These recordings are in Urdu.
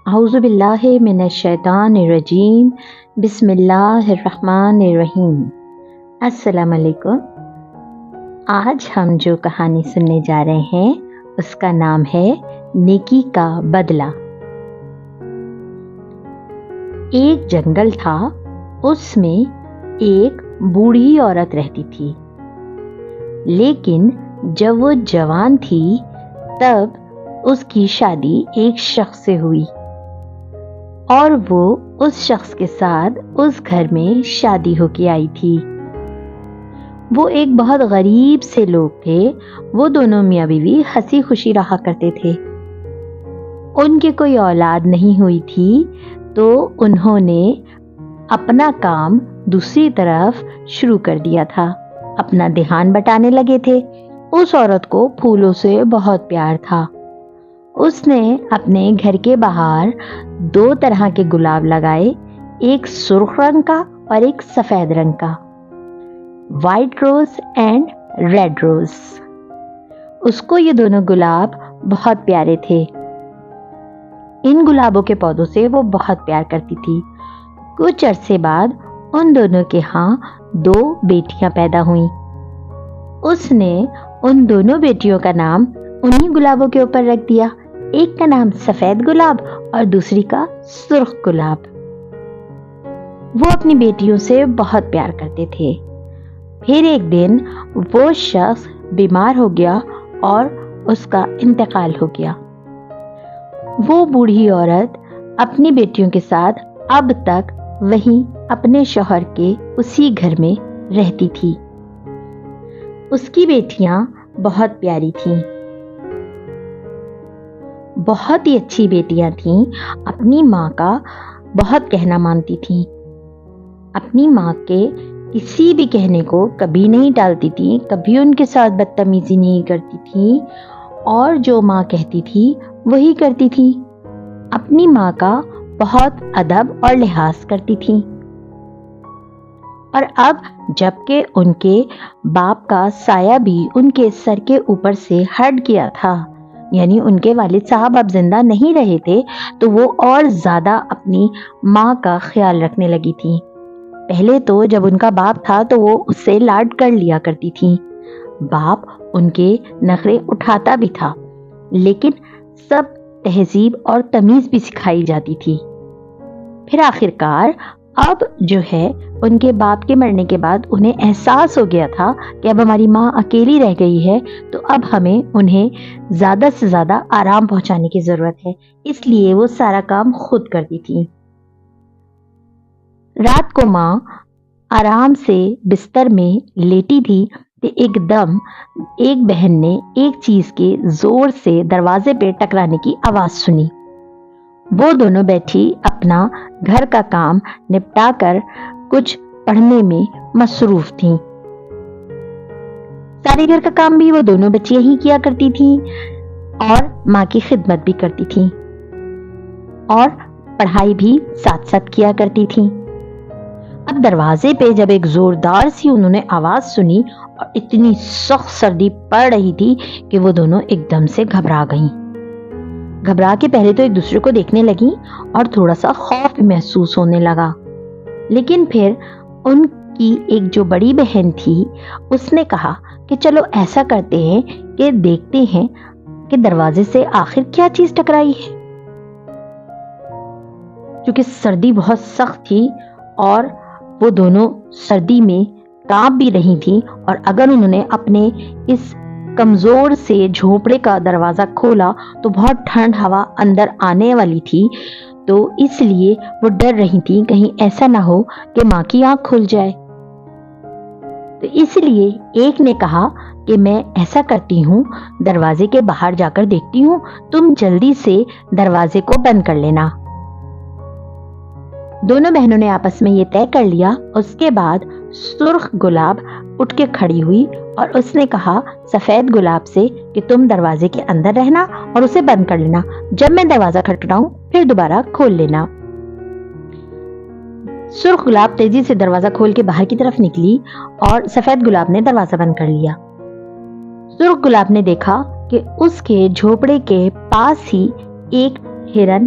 اعوذ باللہ من الشیطان الرجیم بسم اللہ الرحمن الرحیم۔ السلام علیکم۔ آج ہم جو کہانی سننے جا رہے ہیں اس کا نام ہے نیکی کا بدلہ۔ ایک جنگل تھا، اس میں ایک بوڑھی عورت رہتی تھی، لیکن جب وہ جوان تھی تب اس کی شادی ایک شخص سے ہوئی اور وہ اس شخص کے ساتھ اس گھر میں شادی ہو کے آئی تھی۔ وہ ایک بہت غریب سے لوگ تھے۔ وہ دونوں میاں بیوی ہنسی خوشی رہا کرتے تھے۔ ان کے کوئی اولاد نہیں ہوئی تھی تو انہوں نے اپنا کام دوسری طرف شروع کر دیا تھا، اپنا دھیان بٹانے لگے تھے۔ اس عورت کو پھولوں سے بہت پیار تھا۔ اس نے اپنے گھر کے باہر 2 طرح کے گلاب لگائے، ایک سرخ رنگ کا اور ایک سفید رنگ کا، white rose and red rose. اس کو یہ دونوں گلاب بہت پیارے تھے۔ ان گلابوں کے پودوں سے وہ بہت پیار کرتی تھی۔ کچھ عرصے بعد ان دونوں کے ہاں 2 بیٹیاں پیدا ہوئیں۔ اس نے ان دونوں بیٹیوں کا نام انہی گلابوں کے اوپر رکھ دیا، ایک کا نام سفید گلاب اور دوسری کا سرخ گلاب۔ وہ اپنی بیٹیوں سے بہت پیار کرتے تھے۔ پھر ایک دن وہ شخص بیمار ہو گیا اور اس کا انتقال ہو گیا۔ وہ بوڑھی عورت اپنی بیٹیوں کے ساتھ اب تک وہیں اپنے شوہر کے اسی گھر میں رہتی تھی۔ اس کی بیٹیاں بہت پیاری تھیں، بہت ہی اچھی بیٹیاں تھیں۔ اپنی ماں کا بہت کہنا مانتی تھیں، اپنی ماں کے کسی بھی کہنے کو کبھی نہیں ٹالتی تھیں، کبھی ان کے ساتھ بدتمیزی نہیں کرتی تھیں، اور جو ماں کہتی تھی وہی کرتی تھیں۔ اپنی ماں کا بہت ادب اور لحاظ کرتی تھیں۔ اور اب جب کہ ان کے باپ کا سایہ بھی ان کے سر کے اوپر سے ہٹ گیا تھا، یعنی ان کے والد صاحب اب زندہ نہیں رہے تھے، تو وہ اور زیادہ اپنی ماں کا خیال رکھنے لگی تھی۔ پہلے تو جب ان کا باپ تھا تو وہ اس سے لاڈ کر لیا کرتی تھی۔ باپ ان کے نخرے اٹھاتا بھی تھا، لیکن سب تہذیب اور تمیز بھی سکھائی جاتی تھی۔ پھر آخرکار اب جو ہے ان کے باپ کے مرنے کے بعد انہیں احساس ہو گیا تھا کہ اب ہماری ماں اکیلی رہ گئی ہے، تو اب ہمیں انہیں زیادہ سے زیادہ آرام پہنچانے کی ضرورت ہے، اس لیے وہ سارا کام خود کرتی تھی۔ رات کو ماں آرام سے بستر میں لیٹی تھی کہ ایک دم ایک بہن نے ایک چیز کے زور سے دروازے پہ ٹکرانے کی آواز سنی۔ وہ دونوں بیٹھی اپنا گھر کا کام نپٹا کر کچھ پڑھنے میں مصروف تھیں۔ سارے گھر کا کام بھی وہ دونوں بچیاں ہی کیا کرتی تھیں اور ماں کی خدمت بھی کرتی تھیں اور پڑھائی بھی ساتھ ساتھ کیا کرتی تھیں۔ اب دروازے پہ جب ایک زوردار سی انہوں نے آواز سنی اور اتنی سخت سردی پڑ رہی تھی کہ وہ دونوں ایک دم سے گھبرا گئیں۔ گھبرا کے پہلے تو ایک دوسرے کو دیکھنے لگیں اور تھوڑا سا خوف محسوس ہونے لگا، لیکن پھر ان کی ایک جو بڑی بہن تھی اس نے کہا کہ چلو ایسا کرتے ہیں کہ دیکھتے ہیں کہ دروازے سے آخر کیا چیز ٹکرائی ہے۔ کیونکہ سردی بہت سخت تھی اور وہ دونوں سردی میں کانپ بھی رہی تھیں، اور اگر انہوں نے اپنے اس کمزور سے جھونپڑے کا دروازہ کھولا تو بہت ٹھنڈ ہوا اندر آنے والی تھی، تو اس لیے وہ ڈر رہی تھی کہیں ایسا نہ ہو کہ ماں کی آنکھ کھل جائے۔ تو اس لیے ایک نے کہا کہ میں ایسا کرتی ہوں، دروازے کے باہر جا کر دیکھتی ہوں، تم جلدی سے دروازے کو بند کر لینا۔ دونوں بہنوں نے آپس میں یہ طے کر لیا۔ اس کے بعد سرخ گلاب اٹھ کے کھڑی ہوئی اور اس نے کہا سفید گلاب سے کہ تم دروازے کے اندر رہنا اور اسے بند کر لینا، جب میں دروازہ کھٹکھٹاؤں پھر دوبارہ کھول لینا۔ سرخ گلاب تیزی سے دروازہ کھول کے باہر کی طرف نکلی اور سفید گلاب نے دروازہ بند کر لیا۔ سرخ گلاب نے دیکھا کہ اس کے جھوپڑے کے پاس ہی ایک ہرن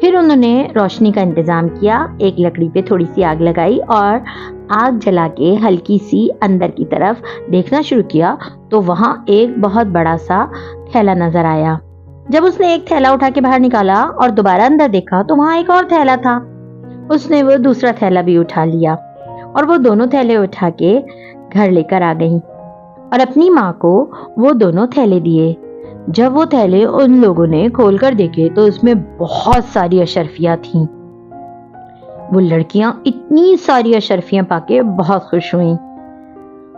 پھر انہوں نے روشنی کا انتظام کیا، ایک لکڑی پہ تھوڑی سی آگ لگائی اور آگ جلا کے ہلکی سی اندر کی طرف دیکھنا شروع کیا تو وہاں ایک بہت بڑا سا تھیلا نظر آیا۔ جب اس نے ایک تھیلا اٹھا کے باہر نکالا اور دوبارہ اندر دیکھا تو وہاں ایک اور تھیلا تھا۔ اس نے وہ دوسرا تھیلا بھی اٹھا لیا اور وہ دونوں تھیلے اٹھا کے گھر لے کر آ گئی اور اپنی ماں کو وہ دونوں تھیلے دیے۔ جب وہ تھیلے ان لوگوں نے کھول کر دیکھے تو اس میں بہت ساری اشرفیاں تھیں۔ وہ لڑکیاں اتنی ساری اشرفیاں پا کے بہت خوش ہوئیں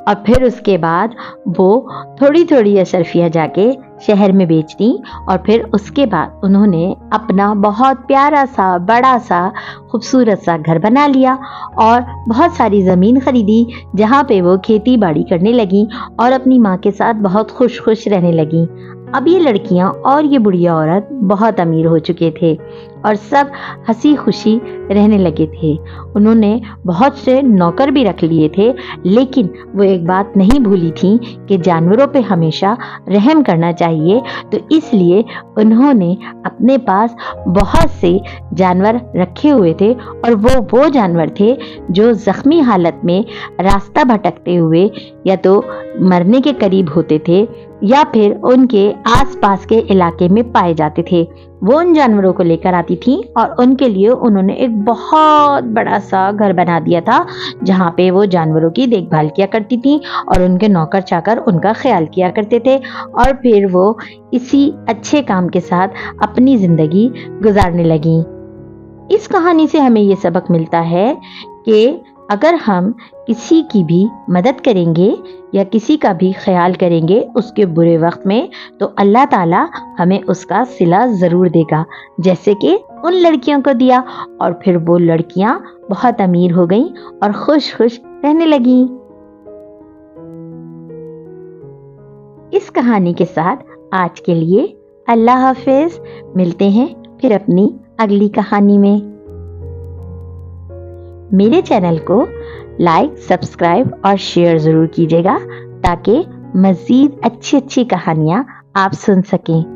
اور پھر اس کے بعد وہ تھوڑی تھوڑی اشرفیاں جا کے شہر میں بیچ دیں اور پھر اس کے بعد انہوں نے اپنا بہت پیارا سا بڑا سا خوبصورت سا گھر بنا لیا اور بہت ساری زمین خریدی جہاں پہ وہ کھیتی باڑی کرنے لگیں اور اپنی ماں کے ساتھ بہت خوش خوش رہنے لگیں۔ اب یہ لڑکیاں اور یہ بڑھیا عورت بہت امیر ہو چکے تھے اور سب ہنسی خوشی رہنے لگے تھے۔ انہوں نے بہت سے نوکر بھی رکھ لیے تھے، لیکن وہ ایک بات نہیں بھولی تھی کہ جانوروں پہ ہمیشہ رحم کرنا چاہیے، تو اس لیے انہوں نے اپنے پاس بہت سے جانور رکھے ہوئے تھے اور وہ جانور تھے جو زخمی حالت میں راستہ بھٹکتے ہوئے یا تو مرنے کے قریب ہوتے تھے یا پھر ان کے آس پاس کے علاقے میں پائے جاتے تھے۔ وہ ان جانوروں کو لے کر آتی تھیں اور ان کے لیے انہوں نے ایک بہت بڑا سا گھر بنا دیا تھا جہاں پہ وہ جانوروں کی دیکھ بھال کیا کرتی تھیں اور ان کے نوکر چاکر ان کا خیال کیا کرتے تھے اور پھر وہ اسی اچھے کام کے ساتھ اپنی زندگی گزارنے لگیں۔ اس کہانی سے ہمیں یہ سبق ملتا ہے کہ اگر ہم کسی کی بھی مدد کریں گے یا کسی کا بھی خیال کریں گے اس کے برے وقت میں تو اللہ تعالیٰ ہمیں اس کا صلہ ضرور دے گا، جیسے کہ ان لڑکیوں کو دیا، اور پھر وہ لڑکیاں بہت امیر ہو گئیں اور خوش خوش رہنے لگیں۔ اس کہانی کے ساتھ آج کے لیے اللہ حافظ، ملتے ہیں پھر اپنی اگلی کہانی میں۔ میرے چینل کو لائک، سبسکرائب اور شیئر ضرور کیجیے گا تاکہ مزید اچھی کہانیاں آپ سن سکیں۔